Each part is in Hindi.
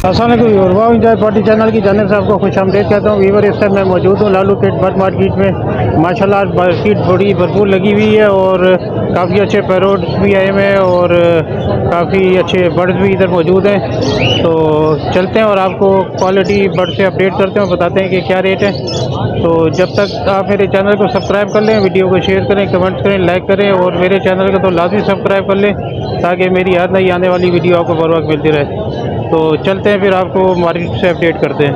अस्सलामुअलैकुम इंजॉय पार्टी चैनल की जानिब से आपको खुश आमदीद कहता हूँ। वीवर इस टाइम मैं मौजूद हूँ लालू पेट बर्ड मार्केट में। माशाल्लाह मार्केट बड़ी भरपूर लगी हुई है और काफ़ी अच्छे पैरोट्स भी आए हुए हैं और काफ़ी अच्छे बर्ड्स भी इधर मौजूद हैं। तो चलते हैं और आपको क्वालिटी बर्ड से अपडेट करते हैं और बताते हैं कि क्या रेट है। तो जब तक आप मेरे चैनल को सब्सक्राइब कर लें, वीडियो को शेयर करें, कमेंट्स करें, लाइक करें और मेरे चैनल को तो लाजमी सब्सक्राइब कर लें ताकि मेरी हर नई आने वाली वीडियो आपको बर वक्त मिलती रहे। तो चलते हैं फिर आपको मार्केट से अपडेट करते हैं।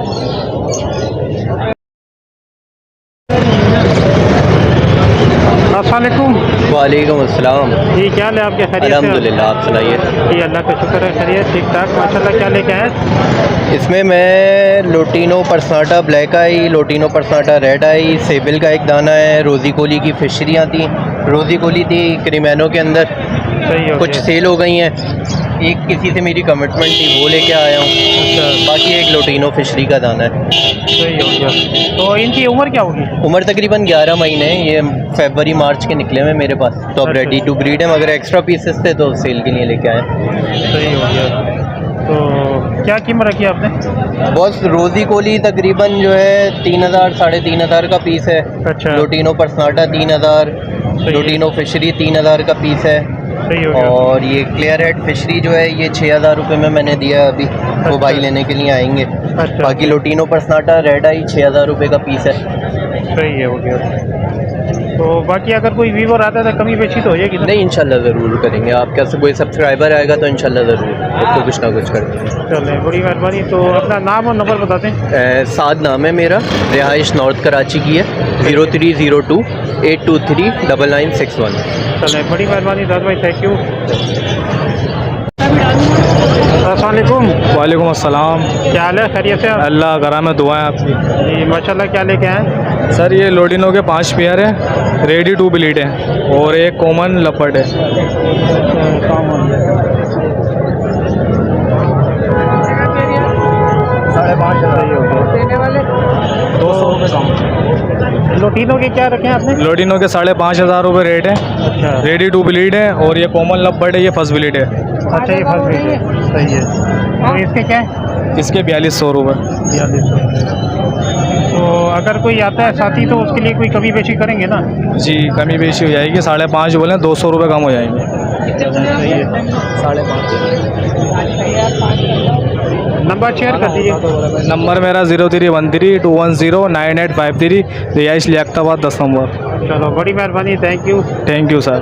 अस्सलामुअलैकुम। वालेकुम अस्सलाम। जी क्या हाल है आपके? खैरियत? अल्हम्दुलिल्लाह, आप सुनाइए। जी अल्लाह का शुक्र है, खैरियत ठीक ठाक माशाल्लाह। क्या लेके आए? इसमें मैं लोटिनो परसाटा ब्लैक आई, लोटिनो परसाटा रेड आई, सेबिल का एक दाना है, रोज़ी कोली की फिशरियाँ थी, रोज़ी कोली थी क्रीमेनो के अंदर, सही हो कुछ सेल हो गई हैं। एक किसी से मेरी कमिटमेंट थी वो लेके आया हूँ। अच्छा, बाकी एक लोटिनो फिशरी का दाना है। सही हो गया। तो इनकी उम्र क्या होगी? उम्र तकरीबन 11 महीने है। ये फरवरी मार्च के निकले हुए मेरे पास, तो अब अच्छा। रेडी टू ब्रीड है, मगर एक्स्ट्रा पीसेस थे तो सेल के लिए लेके आए। सही हो गया। तो क्या कीमत रखी आपने? बस रोज़ी कोली तकरीबन जो है 3000 साढ़े 3000 का पीस है। अच्छा, लोटिनो परसाटा 3000, लोटिनो फिशरी 3000 का पीस है। सही हो गया। और ये क्लियर हेड फिशरी जो है ये 6000 रुपये में मैंने दिया अभी। वो भाई लेने के लिए आएंगे। अच्छा, बाकी लोटिनो परसाटा रेड आई 6000 रुपये का पीस है। सही है हो गया। तो बाकी अगर कोई व्यूअर आता है तो कमी बेची तो हो जाएगी? नहीं, इंशाल्लाह ज़रूर करेंगे। आपका से कोई सब्सक्राइबर आएगा तो इंशाल्लाह ज़रूर उसको कुछ ना कुछ करेंगे। चलें, बड़ी मेहरबानी। तो अपना नाम और नंबर बता दें। साद नाम है मेरा, रिहाइश नॉर्थ कराची की है, 0302 823 9961। चलें, बड़ी मेहरबानी दाद भाई, थैंक यू। अस्सलामुअलैकुम। वालेकुम अस्सलाम। क्या हाल है? खैरियत से? अल्लाह करा में दुआ है आपकी। जी माशाल्लाह। क्या लेके आए? सर ये लोडिनो के 5 पेयर है, रेडी टू ब्लीड है और एक कॉमन लपट है। लोटिनो के क्या रखे हैं आपने? लोडिनो के 5500 रुपये रेट है। अच्छा, रेडी टू ब्लीड है और ये कॉमन लपट है, ये फर्स्ट ब्लीड है। अच्छा, ये फर्स्ट रेट है, सही है। तो इसके क्या है? इसके 4200 रुपये। 4200। तो अगर कोई आता है साथी तो उसके लिए कोई कमी बेशी करेंगे ना? जी कमी बेशी हो जाएगी, 5.5 बोले 200 रुपये कम हो जाएंगे। सही है। 5.5 नंबर शेयर कर दीजिए। नंबर मेरा 0313 210 9853, रिहाइश लियाकताबाद 10 नंबर। चलो, बड़ी मेहरबानी, thank you. Thank you sir.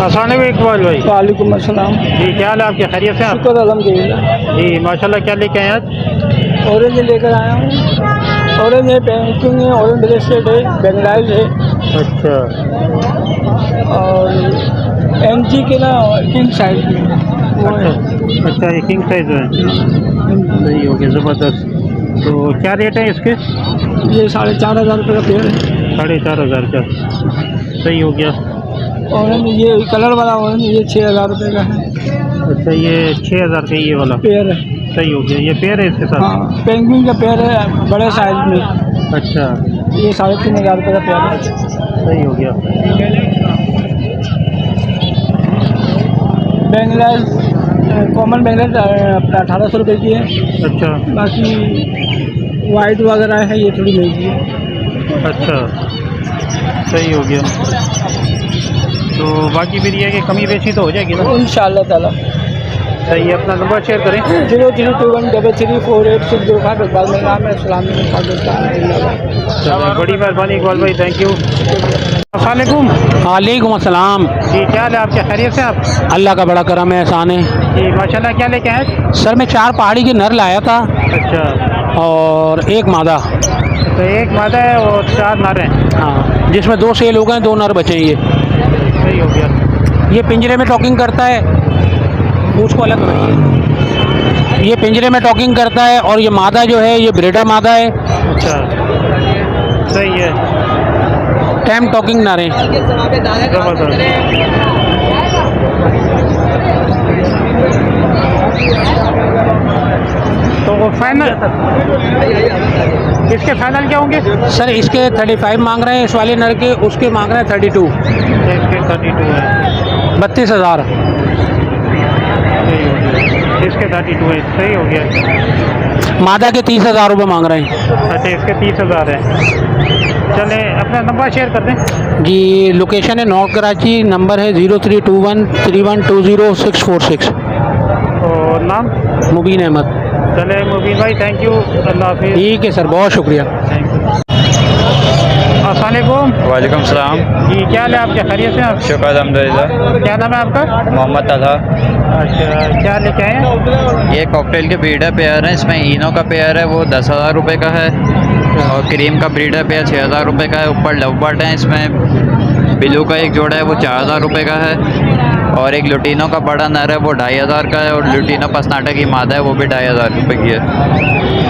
अस्सलाम इकबाल भाई। वालेकुम अस्सलाम। जी क्या हाल है आपके? खैरियत से? शुक्र अल्हम्दुलिल्लाह। जी माशाल्लाह। क्या लेके आए आज? ऑरेंज लेकर आया हूँ। ऑरेंज है, पेंटिंग है, ऑरेंज ब्रेसलेट है, बेंगलाइज है अच्छा, और एमजी के ना किंग साइज में वो है। अच्छा, ये किंग साइज है। सही हो गया, ज़बरदस्त। तो क्या रेट है इसके? ये 4,500 रुपये का पेड़ है। 4,500 का, सही हो गया। ऑरेंज ये कलर वाला ऑरेंज ये 6,000 रुपये का है। अच्छा, ये 6,000 का ये वाला पेड़ है। सही हो गया। ये पेड़ है इसके साथ? हाँ, पेंगुइन का पेड़ है बड़े साइज में। अच्छा, ये 3,500 रुपये का पेड़ है। सही हो गया। बैंगलेस कॉमन बैंगलेस अपना 1,800 रुपये की है। अच्छा बाकी वाइट वगैरह है ये थोड़ी महंगी है। अच्छा, सही हो गया। तो बाकी फिर ये है कि कमी बेची तो हो जाएगी ना? इंशाअल्लाह ताला। सही है, अपना नंबर शेयर करें। 0321334865। इकबाल मेरा नाम है। सलाम चलो, बड़ी मेहरबानी इकबाल भाई, थैंक यू। अस्सलामुअलैकुम। वालेकुम अस्सलाम। जी, क्या हाल है आपके? खैरियत से आप? अल्लाह का बड़ा करम है, एहसान है। जी माशाल्लाह। क्या लेके आए? सर मैं 4 पहाड़ी के नर लाया था अच्छा, और 1 मादा। तो 1 मादा है और 4 नर हैं। हाँ, जिसमें 2 सेल हो गए, 2 नर बचे हैं। सही हो गया। ये पिंजरे में टॉकिंग करता है, उसको अलग बनाइए। ये पिंजरे में टॉकिंग करता है और ये मादा जो है ये ब्रीडर मादा है। अच्छा, सही है, टाइम टॉकिंग नर है। ज़बरदस्त। तो वो फाइनल इसके फाइनल क्या होंगे? सर इसके 35 मांग रहे हैं इस वाले नर के, उसके मांग रहे हैं 32। इसके 32 है। 32,000। सही हो गया। इसके 32 है, सही हो गया। मादा के 30,000 रुपये मांग रहे हैं। अच्छा, इसके 30,000 है। चले, अपना नंबर शेयर कर दें। जी, लोकेशन है नॉर्थ कराची, नंबर है 03213120,646। और नाम? मुबीन अहमद। चले मुबीन भाई, थैंक यू, अल्लाह हाफिज़। ठीक है सर, बहुत शुक्रिया। Thank you. अस्सलामुअलैकुम। वालेकुम सलाम। जी, क्या हाल है आपके? खैरियत से आप? शुक्र अल्हम्दुलिल्लाह। क्या नाम है आपका? मोहम्मद तलहा। अच्छा, क्या लेके आए हैं? ये कॉकटेल के ब्रीडर पेयर हैं। इसमें इनो का पेयर है वो 10,000 रुपये का है, और क्रीम का ब्रीडर पेयर 6,000 रुपये का है। ऊपर लव बर्ड है, इसमें बिलू का एक जोड़ा है वो 4,000 रुपये का है, और एक लुटीनो का बड़ा नर है वो 2,500 का है, और लुटीनो पसनाटा की मादा है वो भी 2,500 रुपये की है।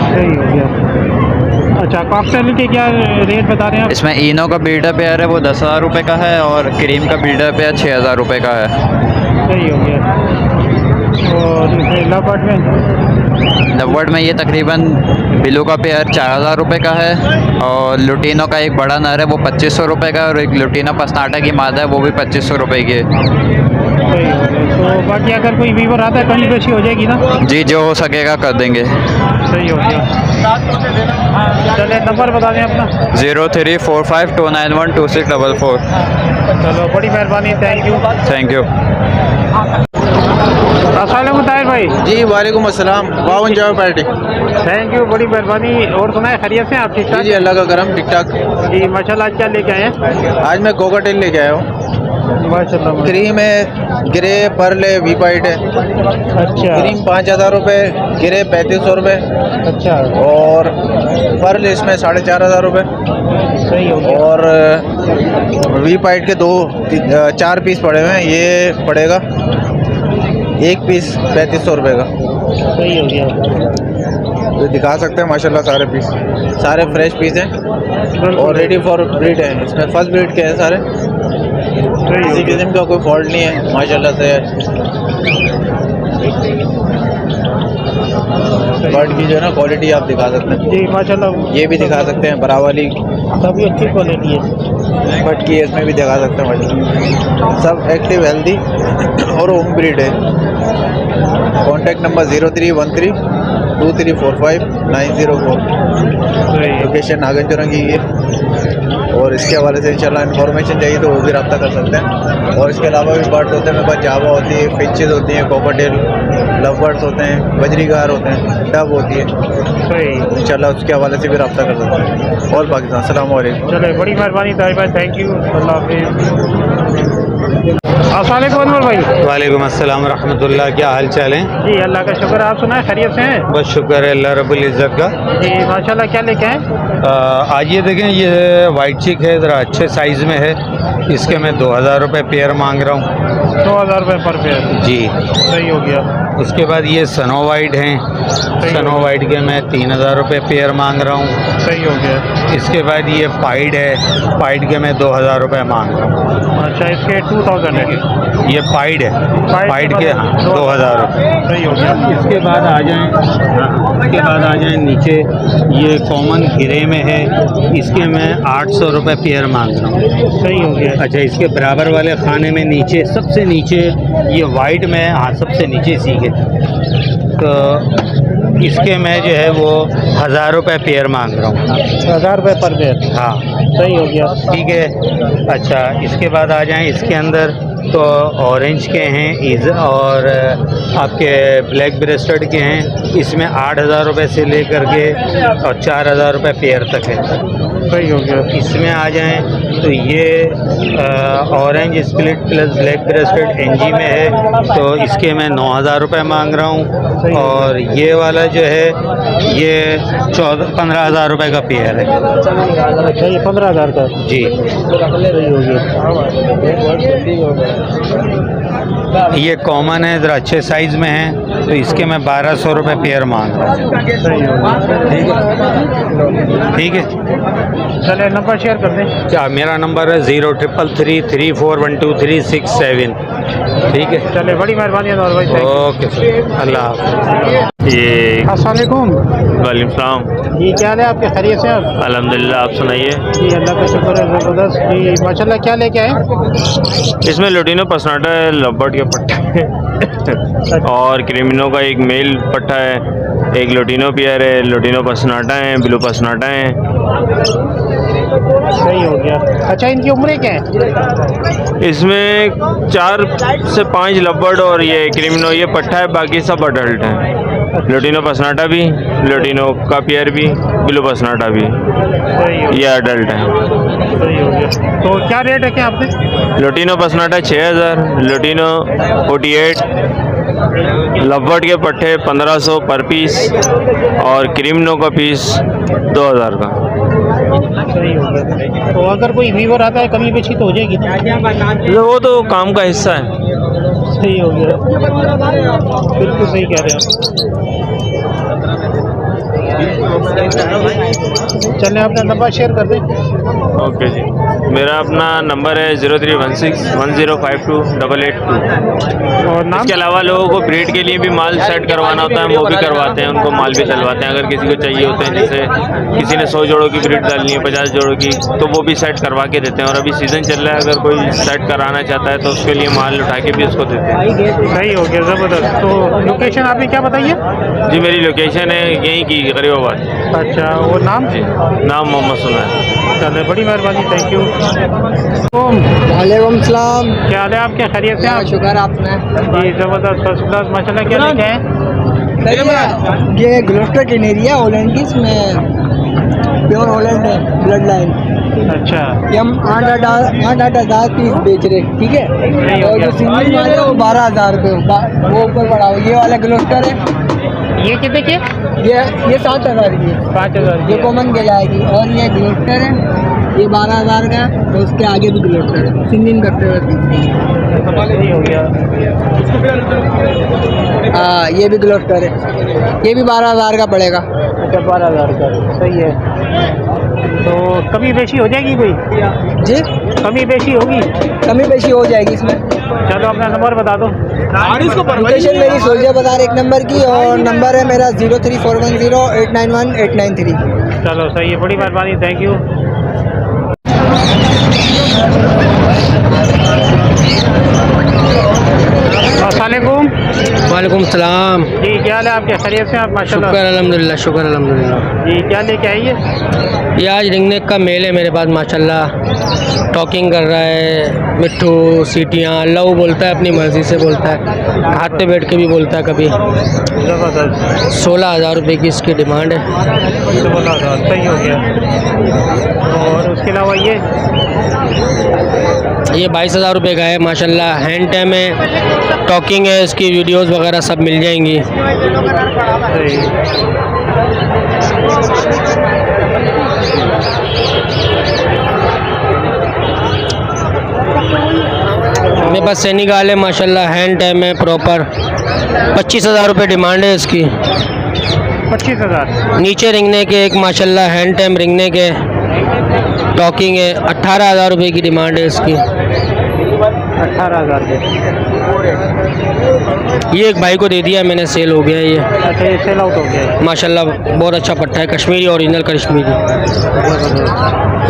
सही हो गया। अच्छा, कॉकटेल के क्या रेट बता रहे हैं आप? इसमें इनो का ब्रीडर पेयर है वो 10,000 रुपये का है, और क्रीम का ब्रीडर पेयर 6,000 रुपये का है। सही हो गया। और लवबर्ड में? लवबर्ड में ये तकरीबन बिलू का पेयर 4,000 रुपये का है, और लुटीनो का एक बड़ा नर है वो 2,500 रुपये का है, और एक लुटीनो पसनाटा की मादा है वो भी 2,500 रुपये की है। सही हो गया। तो बाकी अगर कोई वीवर आता है कमी बेशी हो जाएगी ना? जी, जो हो सकेगा कर देंगे। सही हो गया। चले, नंबर बता दें अपना। 0345291264। चलो, बड़ी मेहरबानी, थैंक यू। Thank you. अस्सलामुअलैकुम ताहिर भाई। जी वालेकुम अस्सलाम। बावन जाओ पार्टी। थैंक यू, बड़ी मेहरबानी। और सुनाए, खैरियत से आप? ठीक ठाक? जी अल्लाह का करम, ठीक ठाक। जी माशाल्लाह। आज क्या लेके आए हैं? आज मैं कोकाटेल लेके आया हूँ। माशाल्लाह। क्रीम है, ग्रे पर्ल है, वी वाइट है। अच्छा क्रीम 5,000 रुपये, ग्रे 3,500 रुपये, अच्छा, और पर्ल इसमें 4,500 रुपये, सही हो गया। और वी वाइट के 4 पीस पड़े हुए हैं। ये पड़ेगा 1 पीस 3,500 रुपये का। सही हो गया। तो दिखा सकते हैं माशाल्लाह सारे पीस, सारे फ्रेश पीस हैं और रेडी फॉर ब्रीड है। इसमें फर्स्ट ब्रीड के हैं सारे, किसी किस्म का कोई फॉल्ट नहीं है, माशाल्लाह से है। बर्ड की जो है ना क्वालिटी आप दिखा सकते हैं। जी माशाल्लाह। ये भी दिखा सकते हैं, बरावाली सभी अच्छी क्वालिटी है। बट की इसमें भी दिखा सकते हैं माशाल्लाह। सब एक्टिव हेल्दी और होम ब्रीड है। कॉन्टैक्ट नंबर 03132345 लोकेशन नागंजोरा की है। और इसके हवाले से इंशाल्लाह इन्फॉर्मेशन चाहिए तो वो भी रब्ता कर सकते हैं। और इसके अलावा भी बर्ड्स होते हैं मेरे पास, जावा होती है, फिंचेस होती हैं, कॉकटेल, लव बर्ड्स होते हैं, बजरीगार होते हैं, डब होती है। सही, इंशाल्लाह उसके हवाले से भी रब्ता कर सकते हैं। और पाकिस्तान, अस्सलाम वालेकुम। चलो, बड़ी मेहरबानी ताहिर भाई, थैंक यू, अल्लाह हाफिज़। अस्सलामुअलैकुम अनवर भाई। वालेकुम अस्सलाम रहमतुल्लाह। क्या हाल चाल है? जी अल्लाह का शुक्र, आप सुनाए, खैरियत से हैं? बस शुक्र है अल्लाह रब्बुल इज़्ज़त का। जी माशाल्लाह। क्या लेके आए? आज ये देखें, ये वाइट चिक है, ज़रा अच्छे साइज़ में है, इसके मैं 2000 रुपये पेयर मांग रहा हूँ। 2000 रुपये पर पेयर। जी सही हो गया। उसके बाद ये स्नो वाइट हैं, स्नो वाइट के मैं 3000 रुपये पेयर मांग रहा हूँ। सही हो गया। इसके बाद ये पाइड है, पाइड के मैं 2000 रुपये मांग रहा हूँ। अच्छा, इसके 2000 है। ये पाइड है, पाइड के हाँ 2000 रुपये। सही हो गया। इसके बाद आ जाएं, इसके बाद आ जाएं नीचे, ये कॉमन हीरे में है, इसके मैं 800 रुपये पेयर मांग रहा हूँ। सही हो गया। अच्छा, इसके बराबर वाले खाने में नीचे सबसे नीचे ये वाइट में, हाँ सबसे नीचे सीखे, तो इसके मैं जो है वो 1000 रुपये पेयर मांग रहा हूँ। 1000 रुपये पर पेयर। हाँ सही हो गया। ठीक है। अच्छा, इसके बाद आ जाएं इसके अंदर, तो ऑरेंज के हैं इज और आपके ब्लैक ब्रेस्टेड के हैं, इसमें 8000 रुपये से लेकर के और 4000 रुपये पेयर तक है। सही हो गया। इसमें आ जाएं तो ये orange split plus black breasted एनजी में है, तो इसके मैं 9000 रुपये मांग रहा हूँ। और ये वाला जो है ये 15,000 रुपये का पेयर है। अच्छा, ये 15,000 का। जी सही हो गया। ये कॉमन है, ज़रा अच्छे साइज़ में है, तो इसके मैं 1200 रुपये पेयर मांग रहा हूँ। सही हो गया। ठीक है। चले नंबर शेयर कर दें। अच्छा, मेरा नंबर है 0333341237। ठीक है, चले, बड़ी मेहरबानी है और भाई। ओके सर, अल्लाह हाफ़िज़। ये अस्सलाम वालेकुम वालेकुम सलाम। जी, क्या हाल है आपके? खैरियत से आप? अल्हम्दुलिल्लाह, आप सुनाइए। जी, अल्लाह का शुक्र है, ज़बरदस्त जी, माशाल्लाह। क्या लेके आए? इसमें लोटिनो पसनाटा है, लबर्ट के पट्टे और क्रिमिनो का एक मेल पट्टा है, एक लोटिनो पेयर है, लोटिनो पसनाटा है, ब्लू पसनाटा है। सही हो गया। अच्छा, इनकी उम्रें क्या है? इसमें 4 से 5 लबर्ट और ये क्रिमिनो ये पट्टा है, बाकी सब अडल्ट हैं। लोटिनो पसनाटा भी, लोटिनो का पेयर भी, ब्लू पसनाटा भी, सही हो ये अडल्ट है। सही हो गया। तो क्या रेट रखे आपने? लोटिनो पसनाटा 6000, लोटिनो 48, लबर्ट के पट्टे 1500 पर पीस और क्रिमिनो का पीस 2000 का। सही हो गया। तो अगर कोई व्यूवर आता है, कमी बेची तो हो जाएगी ना? वो तो काम का हिस्सा है। सही हो गया। बिल्कुल सही कह रहे हैं। चलें, अपना नंबर शेयर कर दें। ओके जी, मेरा अपना नंबर है 0316105282। और नाम? इसके अलावा लोगों को ब्रीड के लिए भी माल सेट करवाना होता है, वो भी करवाते हैं, उनको माल भी चलवाते हैं। अगर किसी को चाहिए होते हैं, जैसे किसी ने 100 जोड़ों की ब्रीड डालनी है, 50 जोड़ों की, तो वो भी सेट करवा के देते हैं। और अभी सीज़न चल रहा है, अगर कोई सेट कराना चाहता है तो उसके लिए माल उठा के भी उसको देते हैं। सही हो गया, ज़बरदस्त। तो लोकेशन आपने क्या बताइए? जी, मेरी लोकेशन है यहीं की गरीबाबाद। अच्छा, वो नाम? जी, नाम मोहम्मद सुना है। चले, बड़ी मेहरबानी, थैंक यू। वालेकुम सलाम। क्या हाल है आपके? खैरियत से आप? शुक्र आपने। जी, ज़बरदस्त, फर्स्ट क्लास, माशाल्लाह। क्या लेके आए? ये ग्लोस्टर कैनेरिया हॉलैंड की, इसमें प्योर हॉलैंड है, ब्लड लाइन। अच्छा, ये हम 8,000 पीस बेच रहे, ठीक है। और जो सिंगल माल है वो 12,000 रुपये, वो ऊपर पड़ा हुआ। ये वाला ग्लोस्टर है, ये कितने के? ये 7,000 की है। 5,000 ये कॉमन के लाएगी। और ये ग्लोस्टर है, ये 12,000 का है, और उसके आगे भी ग्लोस्टर है, सिंगिंग करते हुए पीस। सही हो गया। हाँ, ये भी ग्लोस्टर है, ये भी 12,000 का पड़ेगा। अच्छा, 12,000 का। सही है। तो कमी बेशी हो जाएगी कोई? जी, कमी बेशी होगी? कमी पेशी हो जाएगी इसमें। चलो, अपना नंबर बता दो। लोकेशन मेरी सोल्जर बाजार 1 नंबर की, और नंबर है मेरा 03410891 चलो, सही है, बड़ी मेहरबानी, थैंक यू। अस्सलामुअलैकुम। वालेकुम सलाम। जी, क्या हाल है आपके? खैरियत से आप? माशाल्लाह। शुक्र अल्हम्दुलिल्लाह, शुक्र अल्हम्दुलिल्लाह। जी, क्या लेके आइए? ये आज रिंगनेक का मेल है मेरे पास, माशाल्लाह। टॉकिंग कर रहा है, मिट्ठू, सीटियाँ, लव बोलता है, अपनी मर्ज़ी से बोलता है, हाथ पे बैठ के भी बोलता है कभी। ज़बरदस्त। 16,000 रुपये की इसकी डिमांड है। 16,000, सही हो गया। और उसके अलावा ये 22,000 रुपये का है, माशाल्लाह। हैंड टाइम है, टॉकिंग है, इसकी वीडियोस वगैरह सब मिल जाएंगी। सही। मेरे पास सेनिगाल है माशाल्लाह, हैंड टाइम है प्रॉपर। 25,000 रुपये डिमांड है इसकी। 25,000। नीचे रिंगने के एक माशाल्लाह हैंड टाइम रिंगने के टॉकिंग है, 18,000 रुपये की डिमांड है इसकी। 18,000 के। ये एक भाई को दे दिया मैंने, सेल हो गया ये। अच्छा, ये सेल आउट हो गया है। माशाल्लाह बहुत अच्छा पट्टा है, कश्मीरी ओरिजिनल कश्मीरी।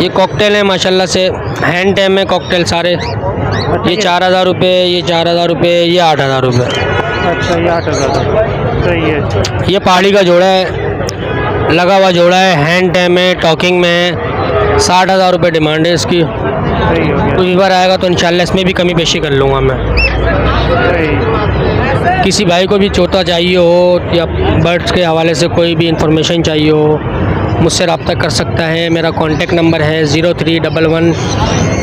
ये कॉकटेल है माशाल्लाह से, हैंड टाइम में कॉकटेल सारे। ये 4,000 रुपये, ये 4,000 रुपये, ये 8,000 रुपये। अच्छा, ये 8,000 सही है। ये पहाड़ी का जोड़ा है, लगा हुआ जोड़ा है, हैंड टाइम में टॉकिंग में है। 60,000 रुपये डिमांड है इसकी। सही हो गया। कुछ बार आएगा तो इंशाल्लाह इसमें भी कमी पेशी कर लूँगा मैं। सही। किसी भाई को भी चौथा चाहिए हो या बर्ड्स के हवाले से कोई भी इंफॉर्मेशन चाहिए हो, मुझसे रब्ता कर सकता है। मेरा कॉन्टेक्ट नंबर है 0311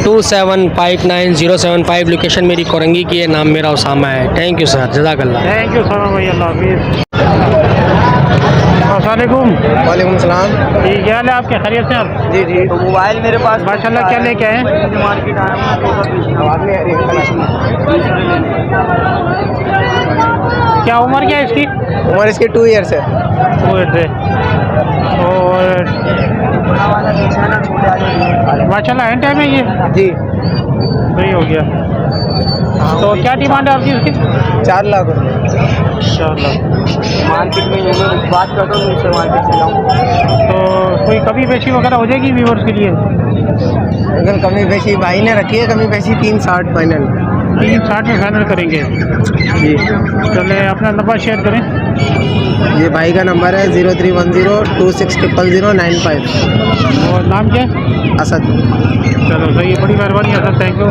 2759 लोकेशन मेरी कोरंगी की है, नाम मेरा उसामा है। थैंक यू सर, जज़ाकल्लाह। थैंक यू सर भाई, अल्लाह हाफिज़। अस्सलामुअलैकुम। वालेकुम सलाम। जी, क्या हाल है आपके? खैरियत से आप? जी जी। तो मोबाइल मेरे पास माशाल्लाह, क्या लेके आए हैं? मार्केट आया क्या उम्र क्या है इसकी? उम्र इसके 2 ईयर्स है। और माशाल्लाह हैंड टाइम है ये। जी। सही हो गया। तो क्या डिमांड है आपकी इसकी? 4 लाख रुपये। इंशाल्लाह। मार्केट में बात करता हूँ, उससे मार्केट से जाऊँ तो कोई कमी पेशी वगैरह हो जाएगी व्यूअर्स के लिए? अगर कमी पेशी भाई ने रखी है, कमी पेशी 360 फाइनल। 360 में फाइनल करेंगे जी। चले, अपना नंबर शेयर करें। ये भाई का नंबर है 0310 26000995। और नाम क्या है? असद। चलो सही है, बड़ी मेहरबानी असद, थैंक यू।